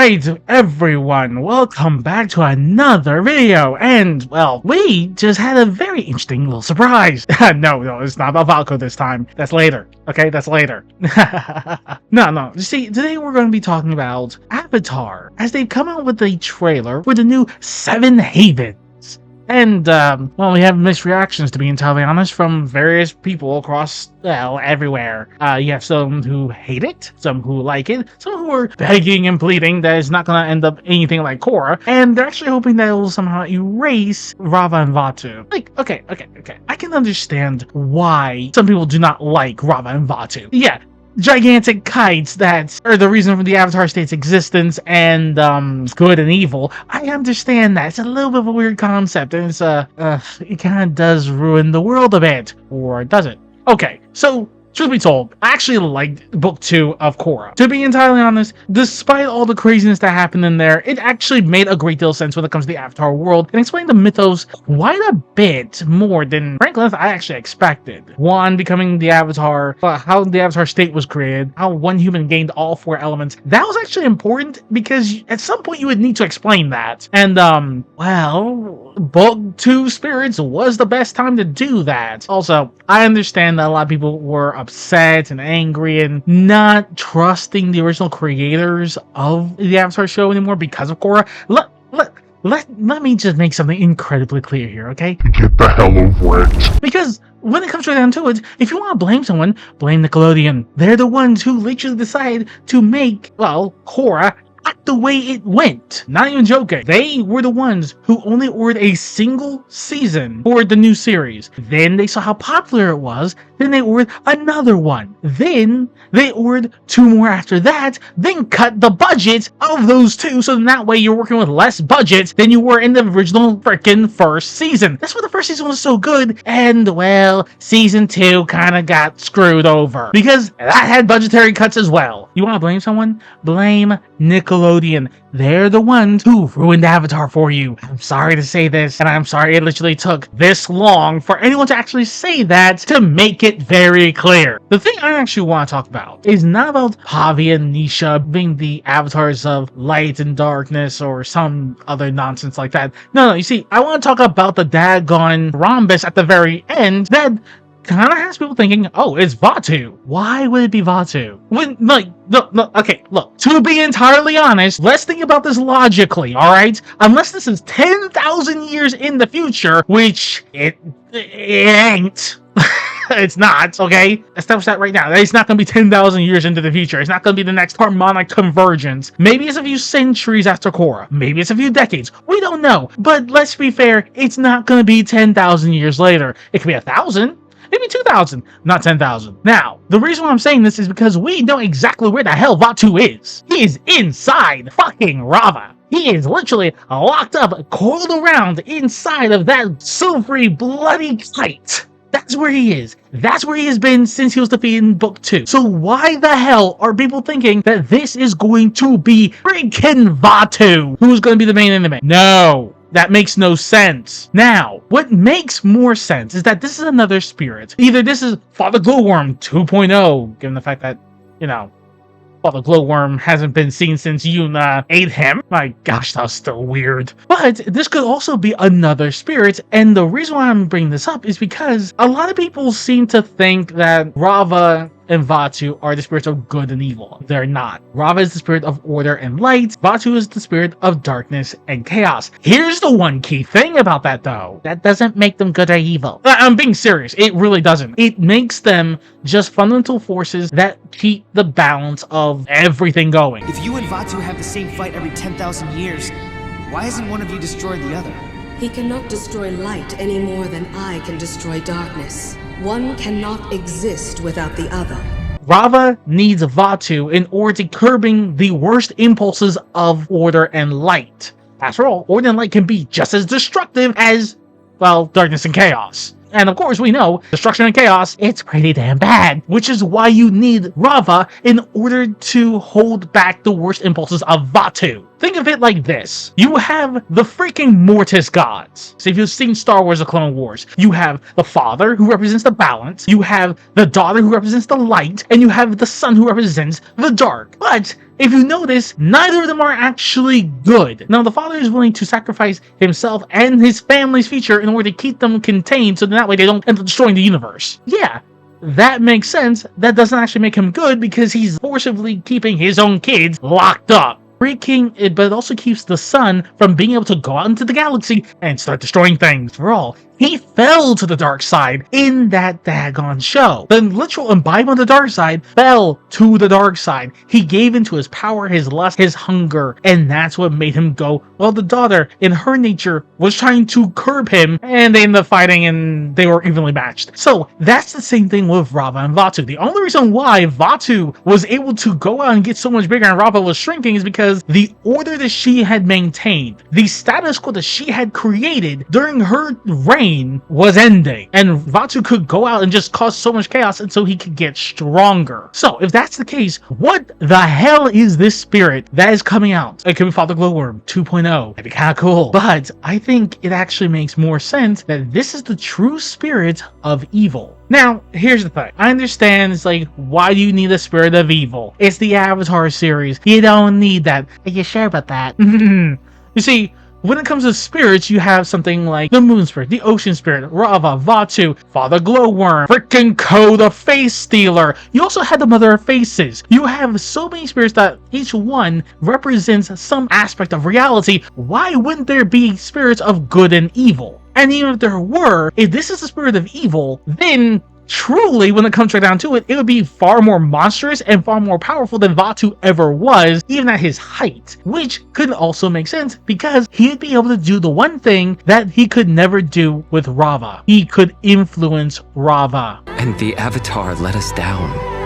Alright, everyone, welcome back to another video, and, well, we just had a very interesting little surprise. No, it's not about Vaatu this time. That's later, okay? That's later. No, you see, today we're going to be talking about Avatar, as they've come out with a trailer for the new Seven Havens. And, well, we have mixed reactions, to be entirely honest, from various people across, well, everywhere. You have some who hate it, some who like it, some who are begging and pleading that it's not gonna end up anything like Korra, and they're actually hoping that it will somehow erase Raava and Vaatu. Like, okay. I can understand why some people do not like Raava and Vaatu. Yeah. Gigantic kites that are the reason for the Avatar state's existence and good and evil. I understand that. It's a little bit of a weird concept, and it's it kind of does ruin the world a bit, or does it? Okay, so truth be told, I actually liked book 2 of Korra. To be entirely honest, despite all the craziness that happened in there, it actually made a great deal of sense when it comes to the Avatar world and explained the mythos quite a bit more than, frankly, I actually expected. One, becoming the Avatar, how the Avatar state was created, how one human gained all 4 elements. That was actually important because at some point you would need to explain that. And, well, book 2 Spirits was the best time to do that. Also, I understand that a lot of people were upset and angry and not trusting the original creators of the Avatar show anymore because of Korra. Let me just make something incredibly clear here, okay? Get the hell over it. Because when it comes right down to it, if you want to blame someone, blame Nickelodeon. They're the ones who literally decided to make, well, Korra act the way it went. Not even joking. They were the ones who only ordered a single season for the new series. Then they saw how popular it was. Then they ordered another one. Then they ordered 2 more after that. Then cut the budget of those 2, so that way you're working with less budget than you were in the original freaking first season. That's why the first season was so good. And, well, season 2 kind of got screwed over because that had budgetary cuts as well. You want to blame someone? Blame Nickelodeon. They're the ones who ruined Avatar for you. I'm sorry to say this, and I'm sorry it literally took this long for anyone to actually say that to make it very clear. The thing I actually want to talk about is not about Javi and Nisha being the avatars of light and darkness or some other nonsense like that. No, you see, I want to talk about the daggone rhombus at the very end that kind of has people thinking, oh, it's Vaatu. Why would it be Vaatu? Okay, look, to be entirely honest, let's think about this logically, alright? Unless this is 10,000 years in the future, which it ain't. It's not, okay? Establish that right now. It's not going to be 10,000 years into the future. It's not going to be the next harmonic convergence. Maybe it's a few centuries after Korra. Maybe it's a few decades. We don't know. But let's be fair, it's not going to be 10,000 years later. It could be 1,000. Maybe 2,000, not 10,000. Now, the reason why I'm saying this is because we know exactly where the hell Vaatu is. He is inside fucking Raava. He is literally locked up, coiled around inside of that silvery, bloody kite. That's where he is. That's where he has been since he was defeated in book 2. So why the hell are people thinking that this is going to be freaking Vaatu who's going to be the main enemy? No. That makes no sense. Now, what makes more sense is that this is another spirit. Either this is Father Glowworm 2.0, given the fact that, you know, Father Glowworm hasn't been seen since Yuna ate him. My gosh, that was still weird. But this could also be another spirit, and the reason why I'm bringing this up is because a lot of people seem to think that Raava and Vaatu are the spirits of good and evil. They're not. Raava is the spirit of order and light. Vaatu is the spirit of darkness and chaos. Here's the one key thing about that, though. That doesn't make them good or evil. I'm being serious. It really doesn't. It makes them just fundamental forces that keep the balance of everything going. If you and Vaatu have the same fight every 10,000 years, why hasn't one of you destroyed the other? He cannot destroy light any more than I can destroy darkness. One cannot exist without the other. Raava needs Vaatu in order to curbing the worst impulses of order and light. After all, order and light can be just as destructive as, well, darkness and chaos. And of course, we know destruction and chaos, it's pretty damn bad, which is why you need Raava in order to hold back the worst impulses of Vaatu. Think of it like this. You have the freaking Mortis gods. So if you've seen Star Wars: The Clone Wars, you have the father who represents the balance, you have the daughter who represents the light, and you have the son who represents the dark. But if you notice, neither of them are actually good. Now, the father is willing to sacrifice himself and his family's future in order to keep them contained so that way they don't end up destroying the universe. Yeah, that makes sense. That doesn't actually make him good because he's forcibly keeping his own kids locked up. Breaking it, but it also keeps the sun from being able to go out into the galaxy and start destroying things for all. He fell to the dark side in that daggone show. The literal embodiment of the dark side fell to the dark side. He gave into his power, his lust, his hunger, and that's what made him go. Well, the daughter, in her nature, was trying to curb him, and they ended up fighting, and they were evenly matched. So that's the same thing with Rava and Vaatu. The only reason why Vaatu was able to go out and get so much bigger and Rava was shrinking is because the order that she had maintained, the status quo that she had created during her reign, was ending, and Vaatu could go out and just cause so much chaos and so he could get stronger. So if that's the case, what the hell is this spirit that is coming out? It could be Father Glowworm 2.0. That'd be kind of cool. But I think it actually makes more sense that this is the true spirit of evil. Now, here's the thing. I understand it's like, why do you need a spirit of evil? It's the Avatar series. You don't need that. Are you sure about that? You see, when it comes to spirits, you have something like the Moon Spirit, the Ocean Spirit, Rava, Vaatu, Father Glowworm, frickin' Ko, the Face Stealer. You also have the Mother of Faces. You have so many spirits that each one represents some aspect of reality. Why wouldn't there be spirits of good and evil? And even if there were, if this is the spirit of evil, then truly, when it comes right down to it, it would be far more monstrous and far more powerful than Vaatu ever was, even at his height. Which could also make sense because he'd be able to do the one thing that he could never do with Rava. He could influence Rava. And the Avatar let us down.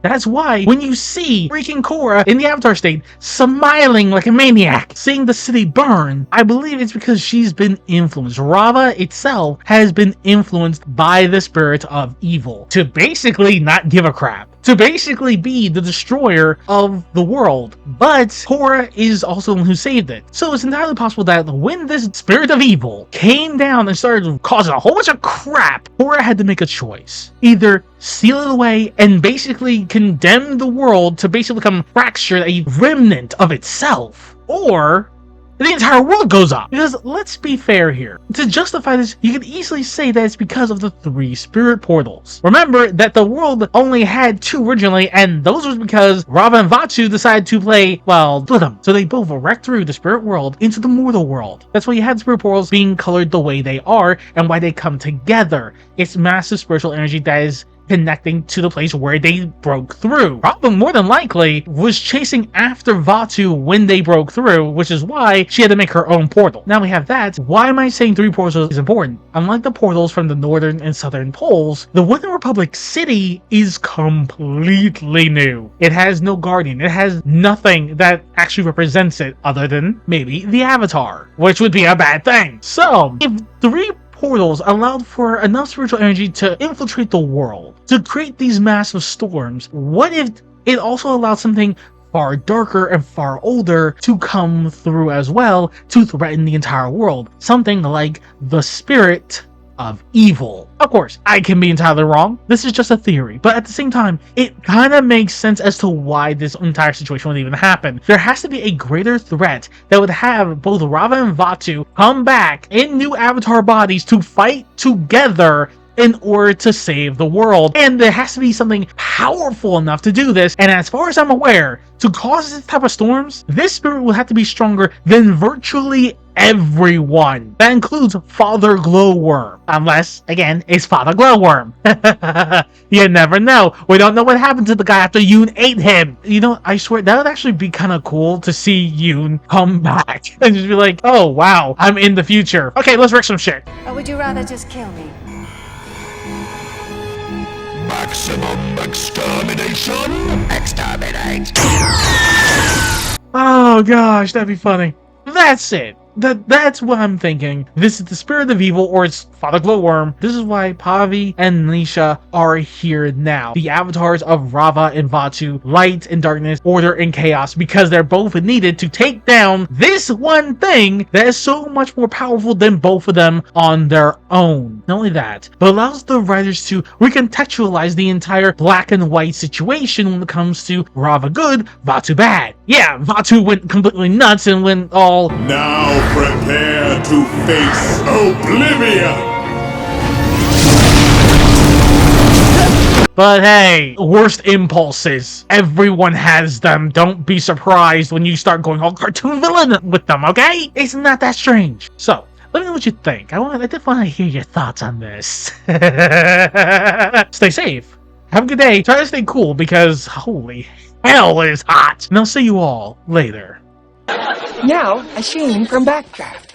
That's why when you see freaking Korra in the Avatar state smiling like a maniac, seeing the city burn, I believe it's because she's been influenced. Rava itself has been influenced by the spirit of evil to basically not give a crap, to basically be the destroyer of the world. But Korra is also the one who saved it. So it's entirely possible that when this spirit of evil came down and started causing a whole bunch of crap, Korra had to make a choice. Either seal it away and basically condemn the world to basically become fractured, a remnant of itself, or the entire world goes up. Because let's be fair here. To justify this, you could easily say that it's because of the 3 spirit portals. Remember that the world only had 2 originally, and those was because Rava and Vaatu decided to play, well, split them. So they both wrecked through the spirit world into the mortal world. That's why you had spirit portals being colored the way they are, and why they come together. It's massive spiritual energy that is connecting to the place where they broke through. Problem more than likely was chasing after Vaatu when they broke through, which is why she had to make her own portal. Now we have that. Why am I saying 3 portals is important? Unlike the portals from the northern and southern poles, the one in Republic City is completely new. It has no guardian. It has nothing that actually represents it other than maybe the Avatar, which would be a bad thing. So if 3 portals allowed for enough spiritual energy to infiltrate the world, to create these massive storms, what if it also allowed something far darker and far older to come through as well to threaten the entire world? Something like the spirit of evil. Of course, I can be entirely wrong. This is just a theory, but at the same time, it kind of makes sense as to why this entire situation would even happen. There has to be a greater threat that would have both Rava and Vaatu come back in new Avatar bodies to fight together in order to save the world. And there has to be something powerful enough to do this. And as far as I'm aware, to cause this type of storms, this spirit will have to be stronger than virtually everyone. That includes Father Glowworm. Unless, again, it's Father Glowworm. You never know. We don't know what happened to the guy after Yoon ate him. You know, I swear, that would actually be kind of cool to see Yoon come back. And just be like, oh wow, I'm in the future. Okay, let's wreck some shit. Or would you rather just kill me? Maximum extermination! Exterminate! Oh gosh, that'd be funny. That's it. That's what I'm thinking. This is the spirit of evil, or it's Father Glowworm. This is why Pavi and Nisha are here now. The avatars of Rava and Vaatu, light and darkness, order and chaos, because they're both needed to take down this one thing that is so much more powerful than both of them on their own. Not only that, but allows the writers to recontextualize the entire black and white situation when it comes to Rava good, Vaatu bad. Yeah, Vaatu went completely nuts and went all... Now prepare to face oblivion! But hey, worst impulses. Everyone has them. Don't be surprised when you start going all cartoon villain with them, okay? It's not that strange. So, let me know what you think. I did want to hear your thoughts on this. Stay safe. Have a good day. Try to stay cool because holy hell it is hot. And I'll see you all later. Now, a scene from Backdraft.